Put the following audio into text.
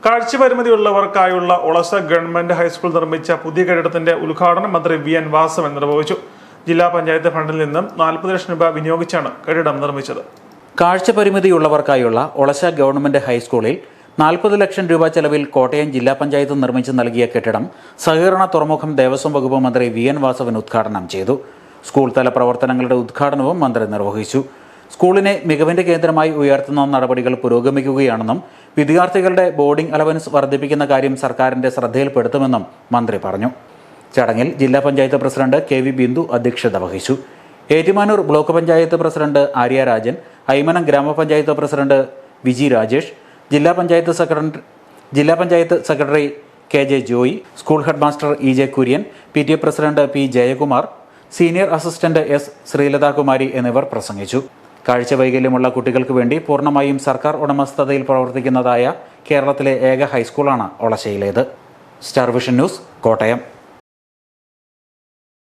കാഴ്ചപരിമിതിയുള്ളവർക്കായുള്ള Olassa government high school നിർമ്മിച്ച പുതിയ കെട്ടിടത്തിന്റെ ഉദ്ഘാടനം മന്ത്രി വി.എൻ. വാസവൻ നിർവഹിച്ചു. ജില്ലാ പഞ്ചായത്ത് ഫണ്ടിൽ നിന്നും 40 ലക്ഷം രൂപ വിനിയോഗിച്ചാണ് കെട്ടിടം നിർമ്മിച്ചത്. കാഴ്ചപരിമിതിയുള്ളവർക്കായുള്ള ഒളശ ഗവൺമെന്റ് ഹൈസ്കൂളിൽ 40 ലക്ഷം രൂപ ചെലവിൽ കോട്ടയം ജില്ലാ പഞ്ചായത്ത് നിർമ്മിച്ച് നൽകിയ കെട്ടിടം സഹകരണ തുറമുഖം ദേവസ്വം വകുപ്പ് മന്ത്രി വി.എൻ. വാസവൻ ഉദ്ഘാടനം ചെയ്തു. സ്കൂൾ തല പ്രവർത്തനങ്ങളുടെ ഉദ്ഘാടനവും മന്ത്രി നിർവഹിച്ചു. സ്കൂളിനെ മികവിന്റെ കേന്ദ്രമായി ഉയർത്തുന്ന നടപടികൾ പുരോഗമിക്കുകയാണെന്നും വിദ്യാർത്ഥികളുടെ ബോർഡിംഗ് അലവൻസ് വർദ്ധിപ്പിക്കുന്ന കാര്യം സർക്കാരിന്റെ ശ്രദ്ധയിൽപ്പെടുത്തുമെന്നും മന്ത്രി പറഞ്ഞു. ചടങ്ങിൽ ജില്ലാ പഞ്ചായത്ത് പ്രസിഡന്റ് കെ.വി. ബിന്ദു അധ്യക്ഷത വഹിച്ചു. ഏറ്റുമാനൂർ ബ്ലോക്ക് പഞ്ചായത്ത് പ്രസിഡന്റ് ആര്യ രാജൻ, ഐമനം ഗ്രാമപഞ്ചായത്ത് പ്രസിഡന്റ് വിജി രാജേഷ്, ജില്ലാ panchayat secretary K J. Joy, school headmaster E J. Kurian, P T A. President P. Jayakumar, senior assistant S. Sreelathakumari എന്നിവർ പ്രസംഗിച്ചു. കാഴ്ചവൈകല്യമുള്ള കുട്ടികൾക്ക് വേണ്ടി പൂർണ്ണമായും സർക്കാർ ഉടമസ്ഥതയിൽ പ്രവർത്തിക്കുന്നതായ കേരളത്തിലെ ഏക ഹൈസ്കൂളാണ് ഒളശയിലേത്. Star vision news, Kottayam.